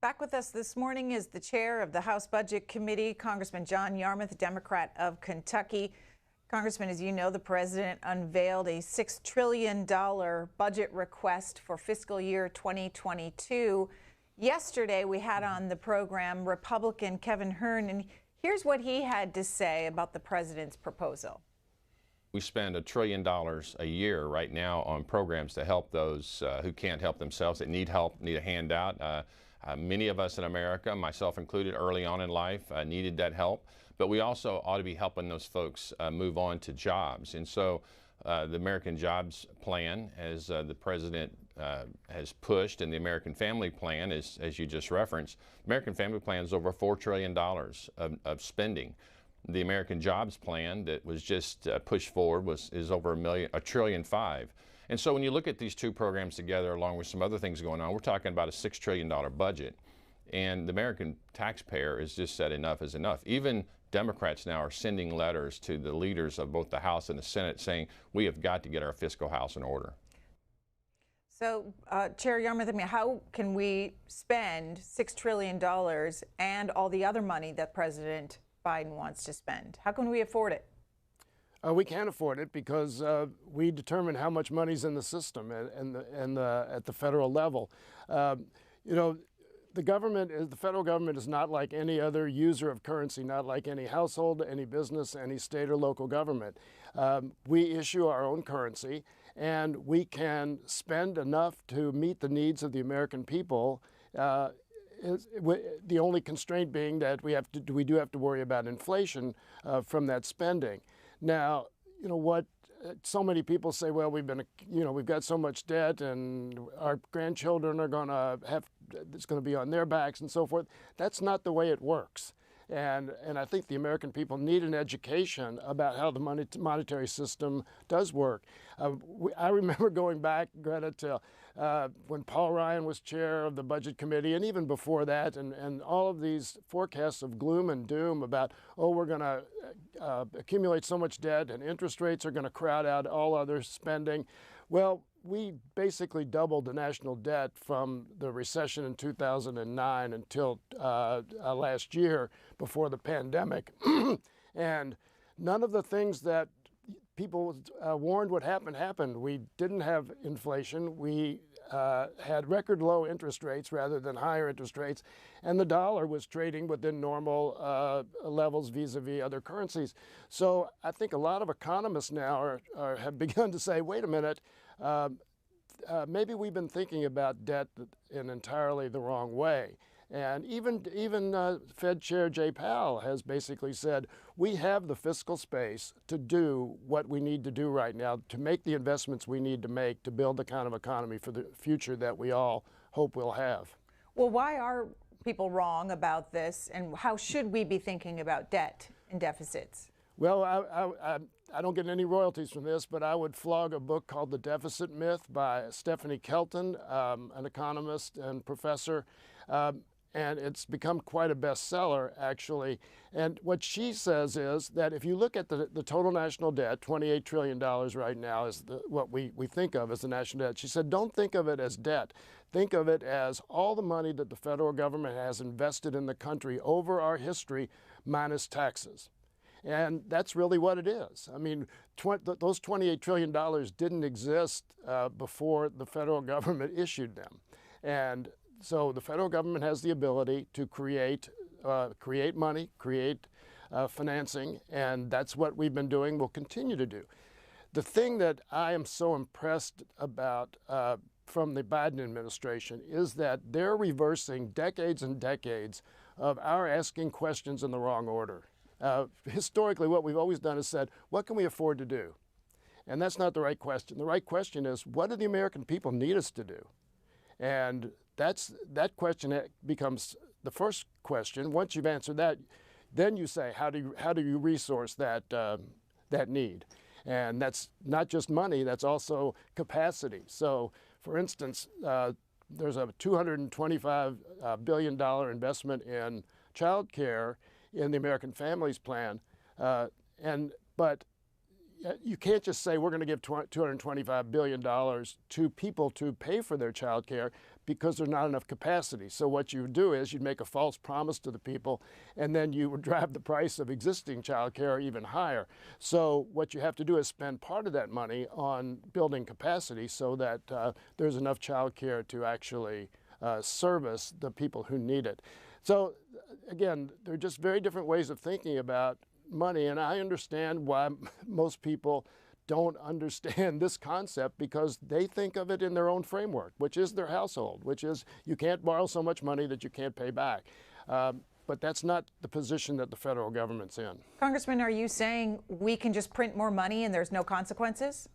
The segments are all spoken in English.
Back with us this morning is the chair of the House Budget Committee, Congressman John Yarmuth, Democrat of Kentucky. Congressman, as you know, the president unveiled a $6 trillion budget request for fiscal year 2022. Yesterday, we had on the program Republican Kevin Hearns, and here's what he had to say about the president's proposal. We spend $1 trillion a year right now on programs to help those who can't help themselves, that need help, need a handout. Many of us in America, myself included, early on in life needed that help. But we also ought to be helping those folks move on to jobs. And so the American Jobs Plan, as the president has pushed, and the American Family Plan, as you just referenced, American Family Plan is over $4 trillion of spending. The American Jobs Plan that was just pushed forward is over $1.5 trillion. And so when you look at these two programs together, along with some other things going on, we're talking about a $6 trillion budget. And the American taxpayer has just said enough is enough. Even Democrats now are sending letters to the leaders of both the House and the Senate saying we have got to get our fiscal house in order. So, Chair Yarmuth, I mean, how can we spend $6 trillion and all the other money that President Biden wants to spend? How can we afford it? We can't afford it because we determine how much money's in the system and at the federal level. You know, the federal government is not like any other user of currency, not like any household, any business, any state or local government. We issue our own currency, and we can spend enough to meet the needs of the American people. The only constraint being that we do have to worry about inflation from that spending. Now, you know what? So many people say, well, we've got so much debt, and our grandchildren are going to it's going to be on their backs and so forth. That's not the way it works. And I think the American people need an education about how the monetary system does work. I remember going back, Greta, to when Paul Ryan was chair of the Budget Committee, and even before that, and all of these forecasts of gloom and doom about, oh, we're going to accumulate so much debt and interest rates are going to crowd out all other spending. Well, we basically doubled the national debt from the recession in 2009 until last year before the pandemic. And none of the things that people warned would happen happened. We didn't have inflation. We had record low interest rates rather than higher interest rates. And the dollar was trading within normal levels vis-a-vis other currencies. So I think a lot of economists now have begun to say, wait a minute, maybe we've been thinking about debt in entirely the wrong way. And even Fed Chair Jay Powell has basically said, we have the fiscal space to do what we need to do right now, to make the investments we need to make to build the kind of economy for the future that we all hope we'll have. Well, why are people wrong about this, and how should we be thinking about debt and deficits? Well, I don't get any royalties from this, but I would flog a book called The Deficit Myth by Stephanie Kelton, an economist and professor. And it's become quite a bestseller, actually. And what she says is that if you look at the total national debt, $28 trillion right now is what we think of as the national debt. She said, don't think of it as debt. Think of it as all the money that the federal government has invested in the country over our history minus taxes. And that's really what it is. I mean, those $28 trillion didn't exist before the federal government issued them. And so the federal government has the ability to create money, create financing, and that's what we've been doing, we'll continue to do. The thing that I am so impressed about from the Biden administration is that they're reversing decades and decades of our asking questions in the wrong order. Historically, what we've always done is said, what can we afford to do? And that's not the right question. The right question is, what do the American people need us to do? And that question becomes the first question. Once you've answered that, then you say, how do you resource that need? And that's not just money, that's also capacity. So, for instance, there's a $225 billion investment in child care in the American Families Plan, but you can't just say we're going to give $225 billion to people to pay for their child care, because there's not enough capacity. So what you do is you'd make a false promise to the people, and then you would drive the price of existing child care even higher. So what you have to do is spend part of that money on building capacity so that there's enough child care to actually service the people who need it. So again, they're just very different ways of thinking about money, and I understand why most people don't understand this concept, because they think of it in their own framework, which is their household, which is you can't borrow so much money that you can't pay back. But that's not the position that the federal government's in. Congressman, are you saying we can just print more money and there's no consequences?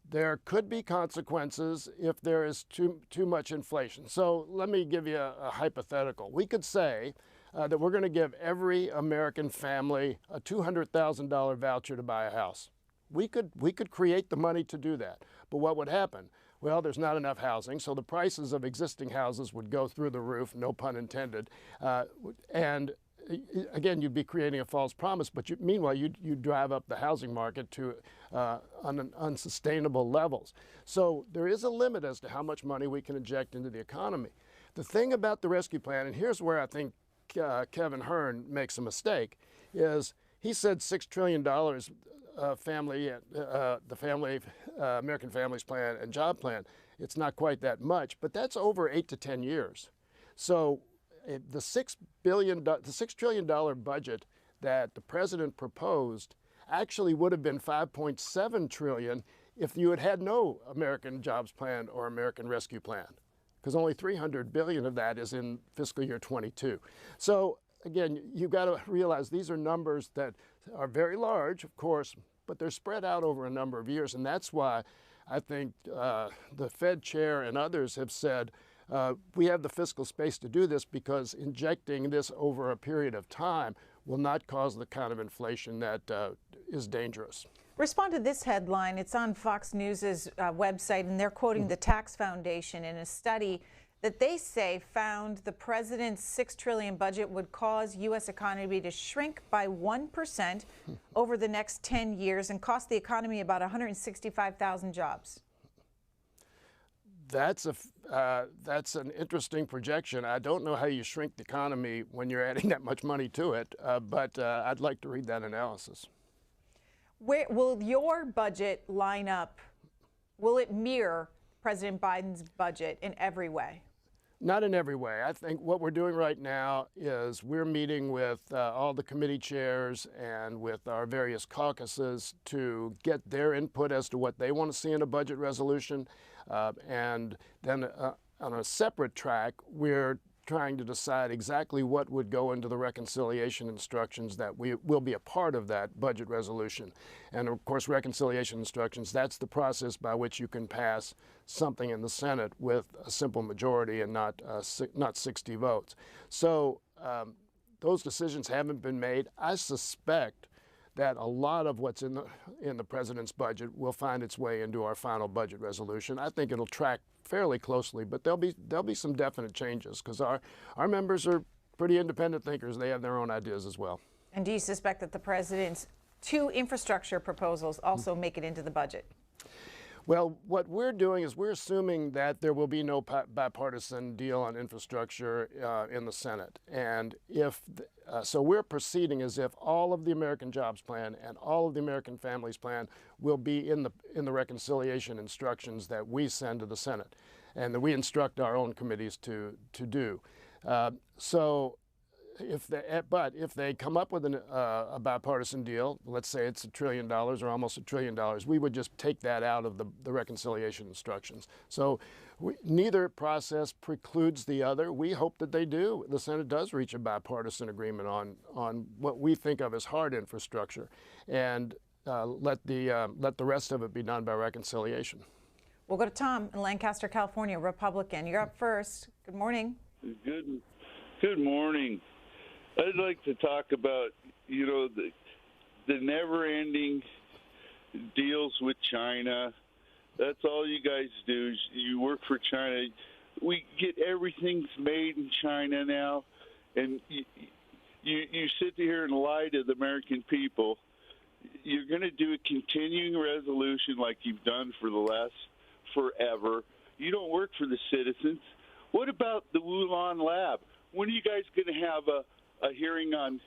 There could be consequences if there is too much inflation. So let me give you a hypothetical. We could say that we're going to give every American family a $200,000 voucher to buy a house. We could create the money to do that. But what would happen? Well, there's not enough housing, so the prices of existing houses would go through the roof, no pun intended. And again, you'd be creating a false promise, but meanwhile, you drive up the housing market to unsustainable levels. So there is a limit as to how much money we can inject into the economy. The thing about the rescue plan, and here's where I think Kevin Hearn makes a mistake, is he said $6 trillion American Families Plan and Job Plan. It's not quite that much, but that's over 8 to 10 years. So the $6 trillion budget that the president proposed actually would have been $5.7 trillion if you had had no American Jobs Plan or American Rescue Plan, because only $300 billion of that is in fiscal year 22. So again, you've got to realize these are numbers that are very large, of course, but they're spread out over a number of years, and that's why I think the Fed chair and others have said we have the fiscal space to do this, because injecting this over a period of time will not cause the kind of inflation that is dangerous. Respond to this headline. It's on Fox News's website, and they're quoting the Tax Foundation in a study that they say found the president's $6 trillion budget would cause U.S. economy to shrink by 1% over the next 10 years and cost the economy about 165,000 jobs. That's an interesting projection. I don't know how you shrink the economy when you're adding that much money to it, but I'd like to read that analysis. Where will your budget line up? Will it mirror President Biden's budget in every way? Not in every way. I think what we're doing right now is we're meeting with all the committee chairs and with our various caucuses to get their input as to what they want to see in a budget resolution. And then on a separate track, we're trying to decide exactly what would go into the reconciliation instructions that will be a part of that budget resolution. And of course, reconciliation instructions, that's the process by which you can pass something in the Senate with a simple majority and not 60 votes. So those decisions haven't been made. I suspect that a lot of what's in the president's budget will find its way into our final budget resolution. I think it'll track fairly closely, but there'll be some definite changes, because our members are pretty independent thinkers. They have their own ideas as well. And do you suspect that the president's 2 infrastructure proposals also make it into the budget? Well, what we're doing is we're assuming that there will be no bipartisan deal on infrastructure in the Senate. And so we're proceeding as if all of the American Jobs Plan and all of the American Families Plan will be in the reconciliation instructions that we send to the Senate and that we instruct our own committees to do. But if they come up with a bipartisan deal, let's say it's $1 trillion or almost $1 trillion, we would just take that out of the reconciliation instructions. So neither process precludes the other. We hope that they do. The Senate does reach a bipartisan agreement on what we think of as hard infrastructure, and let the rest of it be done by reconciliation. We'll go to Tom in Lancaster, California, Republican. You're up first. Good morning. Good morning. I'd like to talk about, the never-ending deals with China. That's all you guys do. You work for China. We get everything's made in China now, and you sit here and lie to the American people. You're going to do a continuing resolution like you've done for the last forever. You don't work for the citizens. What about the Wuhan lab? When are you guys going to have a hearing on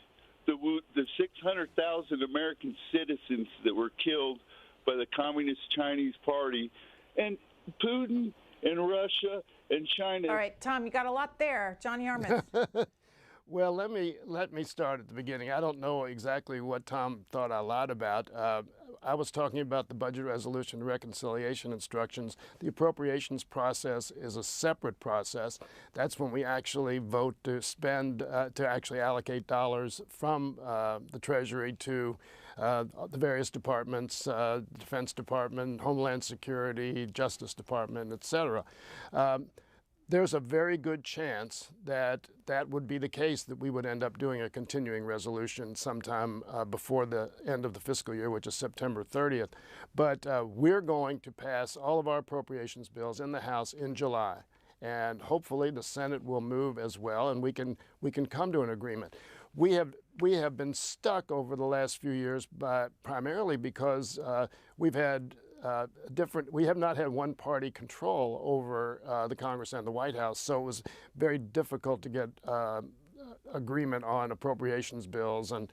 the 600,000 American citizens that were killed by the Communist Chinese Party, and Putin and Russia and China? All right, Tom, you got a lot there. John Yarmuth. Well, let me start at the beginning. I don't know exactly what Tom thought out loud about. I was talking about the budget resolution reconciliation instructions. The appropriations process is a separate process. That's when we actually vote to spend, to actually allocate dollars from the Treasury to the various departments, Defense Department, Homeland Security, Justice Department, etc. There's a very good chance that that would be the case, that we would end up doing a continuing resolution sometime before the end of the fiscal year, which is September 30th. But we're going to pass all of our appropriations bills in the House in July. And hopefully the Senate will move as well, and we can come to an agreement. We have been stuck over the last few years, primarily because we've had we have not had one-party control over the Congress and the White House, so it was very difficult to get agreement on appropriations bills and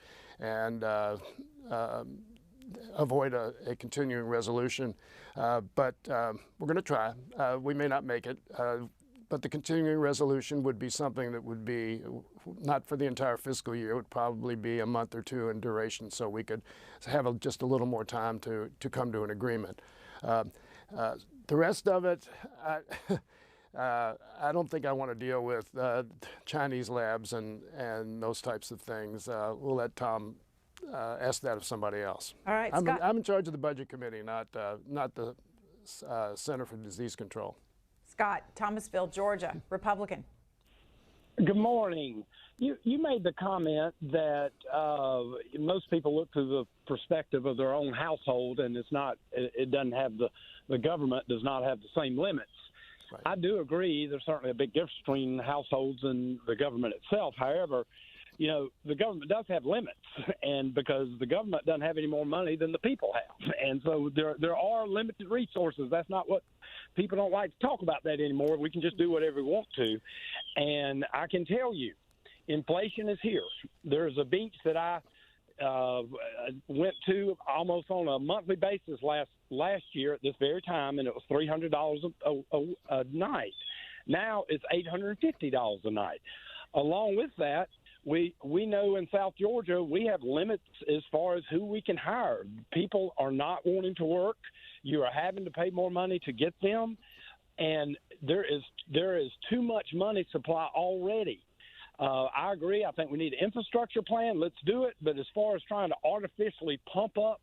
avoid a continuing resolution. But we're going to try. We may not make it. But the continuing resolution would be something that would be not for the entire fiscal year. It would probably be a month or two in duration, so we could have just a little more time to come to an agreement. The rest of it, I don't think I want to deal with Chinese labs and those types of things. We'll let Tom ask that of somebody else. All right, Scott. I'm in charge of the Budget Committee, not the Center for Disease Control. Scott, Thomasville, Georgia, Republican. Good morning. You made the comment that most people look through the perspective of their own household, and it doesn't have the government does not have the same limits. Right. I do agree. There's certainly a big difference between households and the government itself. However, the government does have limits, and because the government doesn't have any more money than the people have. And so there are limited resources. That's not what people don't like to talk about that anymore. We can just do whatever we want to. And I can tell you, inflation is here. There's a beach that I went to almost on a monthly basis last year at this very time, and it was $300 a night. Now it's $850 a night. Along with that, we know in South Georgia we have limits as far as who we can hire. People are not wanting to work. You are having to pay more money to get them, and there is too much money supply already. I agree. I think we need an infrastructure plan. Let's do it. But as far as trying to artificially pump up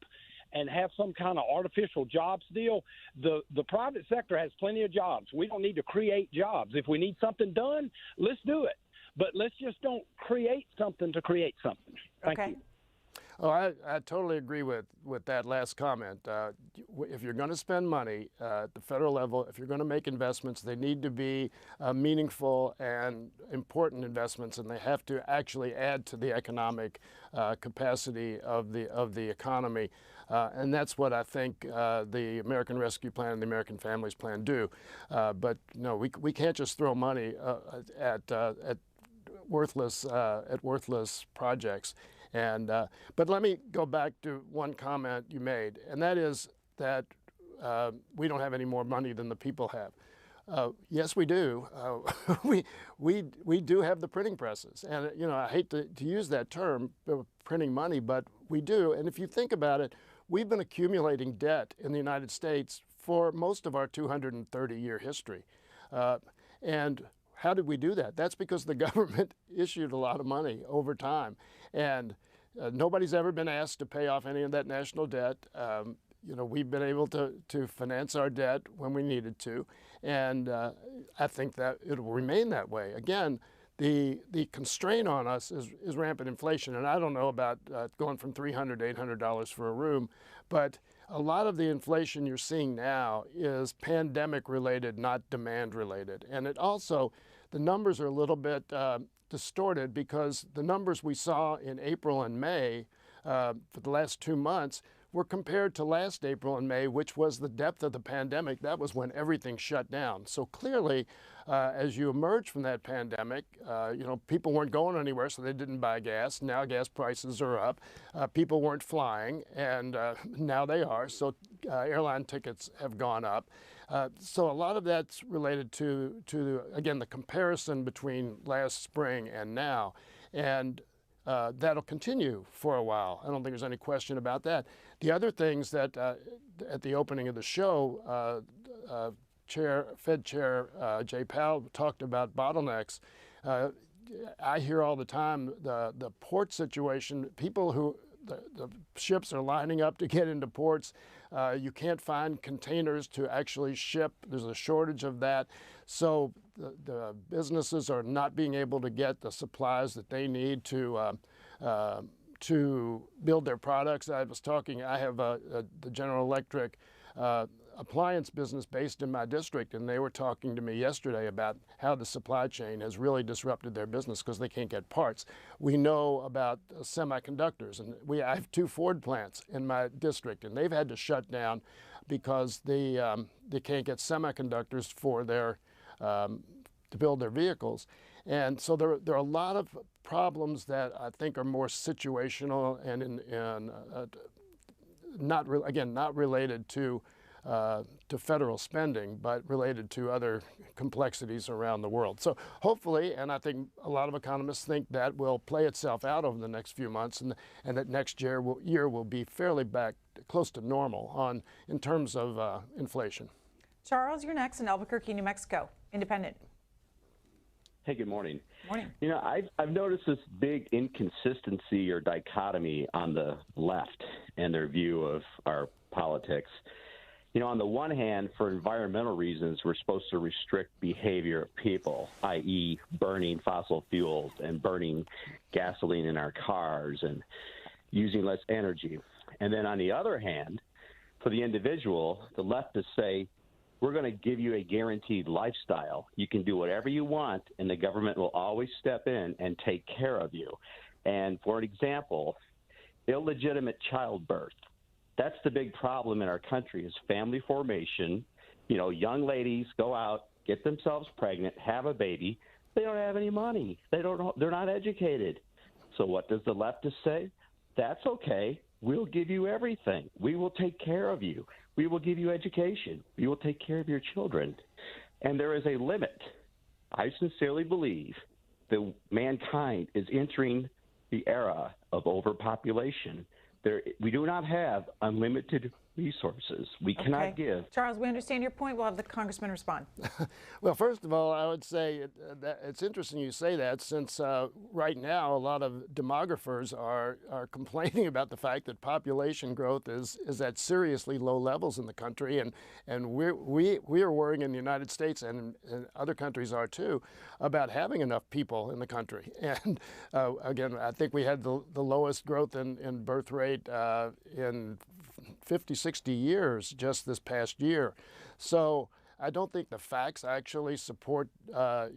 and have some kind of artificial jobs deal, the private sector has plenty of jobs. We don't need to create jobs. If we need something done, let's do it. But let's just don't create something to create something. Thank you. Oh, I totally agree with that last comment. If you're going to spend money at the federal level, if you're going to make investments, they need to be meaningful and important investments, and they have to actually add to the economic capacity of the economy. And that's what I think the American Rescue Plan and the American Families Plan do. But no, we can't just throw money at worthless projects. And but let me go back to one comment you made, and that is that we don't have any more money than the people have. Yes, we do. We do have the printing presses, and I hate to use that term, printing money, but we do. And if you think about it, we've been accumulating debt in the United States for most of our 230-year history, and how did we do that? That's because the government issued a lot of money over time, and nobody's ever been asked to pay off any of that national debt. We've been able to finance our debt when we needed to, and I think that it will remain that way. Again, the constraint on us is rampant inflation, and I don't know about going from $300 to $800 for a room, but a lot of the inflation you're seeing now is pandemic related, not demand related, and it also, the numbers are a little bit distorted because the numbers we saw in April and May for the last 2 months were compared to last April and May, which was the depth of the pandemic. That was when everything shut down. So clearly, as you emerge from that pandemic, people weren't going anywhere, so they didn't buy gas. Now gas prices are up. People weren't flying, and now they are. So airline tickets have gone up. So a lot of that's related to again, the comparison between last spring and now. And that'll continue for a while. I don't think there's any question about that. The other things that at the opening of the show, Fed Chair Jay Powell talked about bottlenecks. I hear all the time the port situation, people who, the ships are lining up to get into ports. You can't find containers to actually ship. There's a shortage of that. So the businesses are not being able to get the supplies that they need to build their products. I have the General Electric appliance business based in my district, and they were talking to me yesterday about how the supply chain has really disrupted their business because they can't get parts. We know about semiconductors, and I have 2 Ford plants in my district, and they've had to shut down because they can't get semiconductors for their to build their vehicles. And so there are a lot of problems that I think are more situational and not related to federal spending, but related to other complexities around the world. So hopefully, and I think a lot of economists think that will play itself out over the next few months, and that next year will be fairly back close to normal in terms of inflation. Charles, you're next in Albuquerque, New Mexico, independent. Hey, good morning. Morning. You know, I've noticed this big inconsistency or dichotomy on the left and their view of our politics. You know, on the one hand, for environmental reasons, we're supposed to restrict behavior of people, i.e. burning fossil fuels and burning gasoline in our cars and using less energy. And then on the other hand, for the individual, the leftists say, we're going to give you a guaranteed lifestyle. You can do whatever you want, and the government will always step in and take care of you. And for an example, illegitimate childbirth. That's the big problem in our country is family formation. You know, young ladies go out, get themselves pregnant, have a baby. They don't have any money. They're not educated. So what does the leftist say? That's okay. We'll give you everything. We will take care of you. We will give you education. We will take care of your children. And there is a limit. I sincerely believe that mankind is entering the era of overpopulation. We do not have unlimited resources. We cannot give. Charles, we understand your point. We'll have the congressman respond. Well, first of all, I would say that it's interesting you say that, since right now a lot of demographers are complaining about the fact that population growth is at seriously low levels in the country, and we are worrying in the United States, and other countries are too, about having enough people in the country. And again, I think we had the lowest growth in birth rate in 50, 60 years just this past year. So I don't think the facts actually support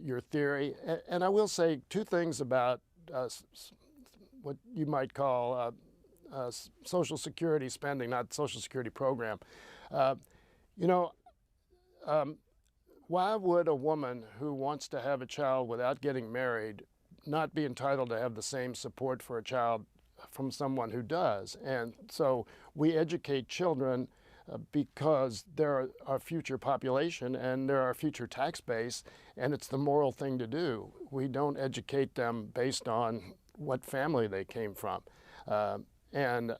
your theory. And I will say 2 things about what you might call Social Security spending, not Social Security program. Why would a woman who wants to have a child without getting married not be entitled to have the same support for a child from someone who does? And so we educate children because they're our future population and they're our future tax base, and it's the moral thing to do. We don't educate them based on what family they came from. Again,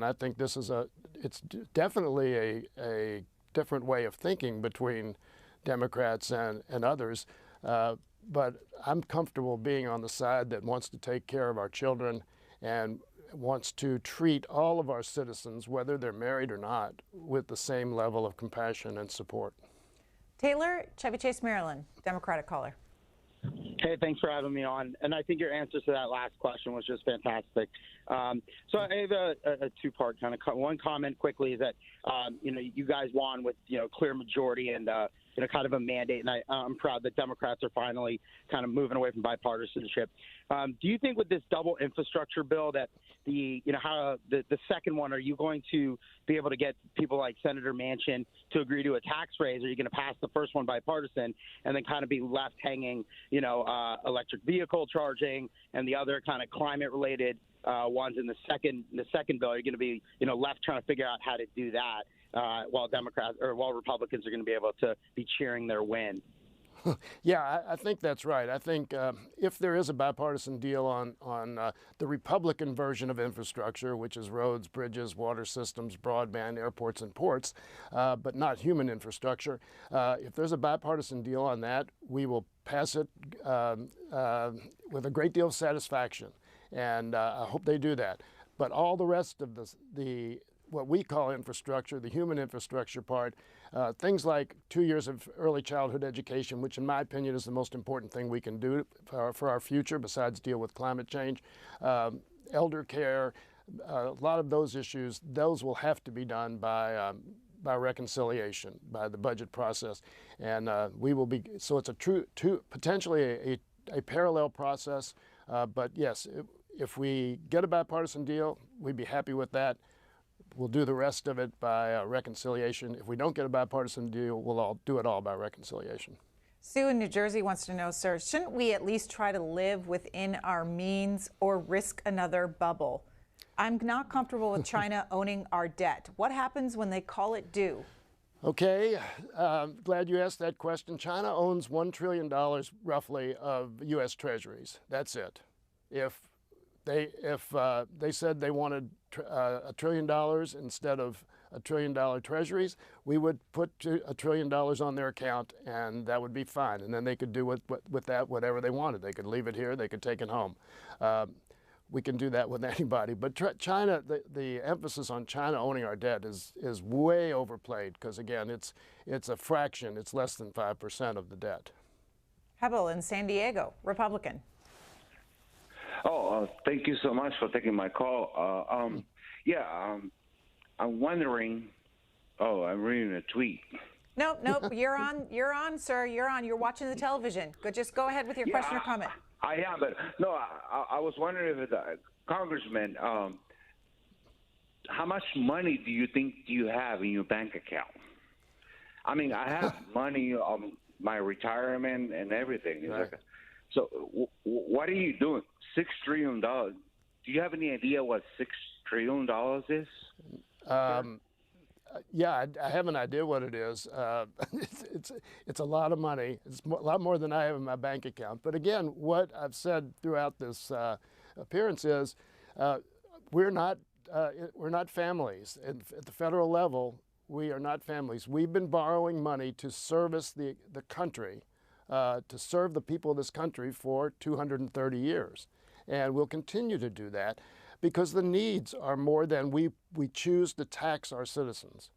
I think it's definitely a different way of thinking between Democrats and others. But I'm comfortable being on the side that wants to take care of our children and wants to treat all of our citizens, whether they're married or not, with the same level of compassion and support. Taylor, Chevy Chase, Maryland, Democratic caller. Hey, thanks for having me on. And I think your answer to that last question was just fantastic. So I have a 2-part kind of one comment quickly is that, you guys won with, clear majority and kind of a mandate. And I'm proud that Democrats are finally kind of moving away from bipartisanship. Do you think with this double infrastructure bill that the second one, are you going to be able to get people like Senator Manchin to agree to a tax raise? Or are you going to pass the first one bipartisan and then kind of be left hanging, electric vehicle charging and the other kind of climate related ones in the second bill? You're going to be, left trying to figure out how to do that while Republicans are going to be able to be cheering their win. Yeah, I think that's right. I think if there is a bipartisan deal on the Republican version of infrastructure, which is roads, bridges, water systems, broadband, airports, and ports, but not human infrastructure, if there's a bipartisan deal on that, we will pass it with a great deal of satisfaction. And I hope they do that. But all the rest of the what we call infrastructure, the human infrastructure part, things like 2 years of early childhood education, which in my opinion is the most important thing we can do for our future besides deal with climate change, elder care, a lot of those issues, those will have to be done by reconciliation, by the budget process. And we will be, so it's potentially a parallel process, but yes, if we get a bipartisan deal, we'd be happy with that. We'll do the rest of it by reconciliation. If we don't get a bipartisan deal, we'll all do it all by reconciliation. Sue in New Jersey wants to know, sir, shouldn't we at least try to live within our means or risk another bubble? I'm not comfortable with China owning our debt. What happens when they call it due? Okay, glad you asked that question. China owns $1 trillion roughly of U.S. treasuries. That's it. If they said they wanted $1 trillion instead of $1 trillion treasuries, we would put $1 trillion on their account, and that would be fine. And then they could do with that whatever they wanted. They could leave it here. They could take it home. We can do that with anybody. But China, the emphasis on China owning our debt is way overplayed because, again, it's a fraction. It's less than 5% of the debt. Hebel in San Diego, Republican. Thank you so much for taking my call. I'm wondering. I'm reading a tweet. Nope. You're on, sir. You're on. You're watching the television. Just go ahead with your question or comment. I am, but no, I was wondering if the Congressman, how much money do you think you have in your bank account? I mean, I have money on my retirement and everything. Right. So what are you doing? $6 trillion. Do you have any idea what $6 trillion is? Yeah, I have an idea what it is. It's a lot of money. It's a lot more than I have in my bank account. But again, what I've said throughout this appearance is we're not families. At the federal level, we are not families. We've been borrowing money to service the country, to serve the people of this country for 230 years. And we'll continue to do that because the needs are more than we choose to tax our citizens.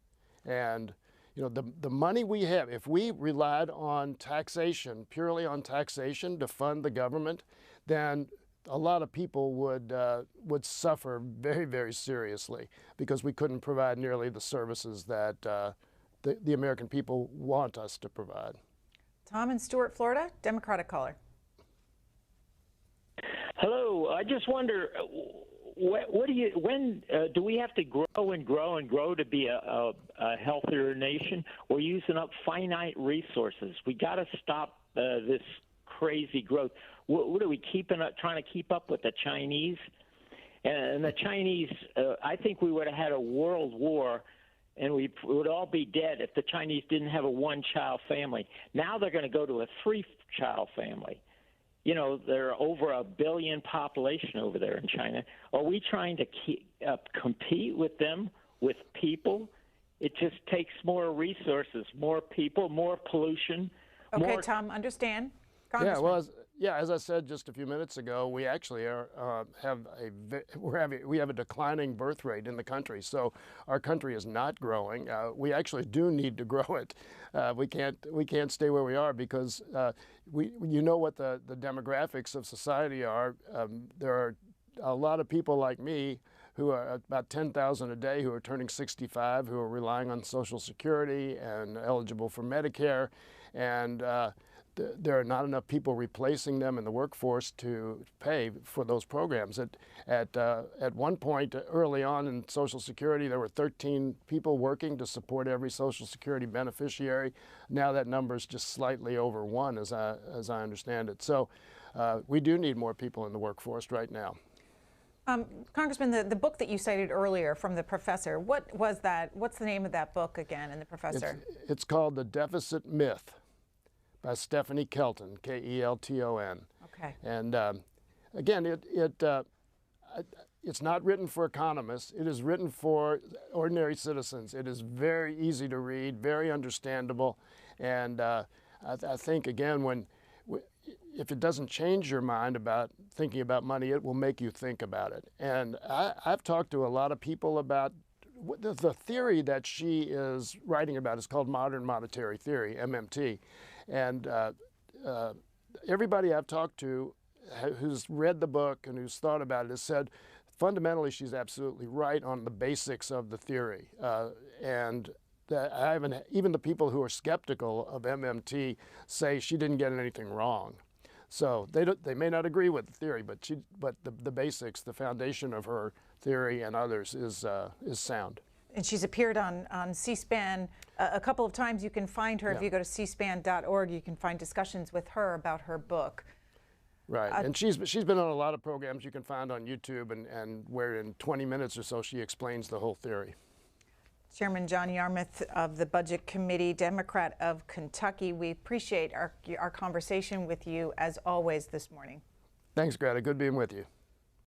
And the money we have, if we relied on taxation, purely on taxation to fund the government, then a lot of people would suffer very, very seriously because we couldn't provide nearly the services that the American people want us to provide. Tom in Stuart, Florida, Democratic caller. Hello. I just wonder, when do we have to grow and grow and grow to be a healthier nation? We're using up finite resources. We got to stop this crazy growth. What are we trying to keep up with the Chinese? And the Chinese, I think we would have had a world war, and we would all be dead if the Chinese didn't have a one-child family. Now they're going to go to a three-child family. There are over 1 billion population over there in China. Are we trying to compete with them, with people? It just takes more resources, more people, more pollution. Okay, Tom, understand. Congressman. Yeah, well, as I said just a few minutes ago, we actually have a declining birth rate in the country. So our country is not growing. We actually do need to grow it. We can't stay where we are because what the demographics of society are. There are a lot of people like me who are about 10,000 a day who are turning 65, who are relying on Social Security and eligible for Medicare, and there are not enough people replacing them in the workforce to pay for those programs. At one point early on in Social Security, there were 13 people working to support every Social Security beneficiary. Now that number is just slightly over 1, as I understand it. So we do need more people in the workforce right now. Congressman, the book that you cited earlier from the professor, what was that? What's the name of that book again, and the professor? It's called The Deficit Myth by Stephanie Kelton, Kelton. Okay. And again, it's not written for economists. It is written for ordinary citizens. It is very easy to read, very understandable, and I think again, if it doesn't change your mind about thinking about money, it will make you think about it. And I've talked to a lot of people about the theory that she is writing about is called modern monetary theory, MMT. And everybody I've talked to who's read the book and who's thought about it has said fundamentally she's absolutely right on the basics of the theory. And even the people who are skeptical of MMT say she didn't get anything wrong. So they may not agree with the theory, but the basics, the foundation of her theory and others is sound. And she's appeared on C-SPAN a couple of times. You can find her if you go to cspan.org. You can find discussions with her about her book. Right, and she's been on a lot of programs you can find on YouTube, and where in 20 minutes or so she explains the whole theory. Chairman John Yarmuth of the Budget Committee, Democrat of Kentucky, we appreciate our conversation with you as always this morning. Thanks, Greta. Good being with you.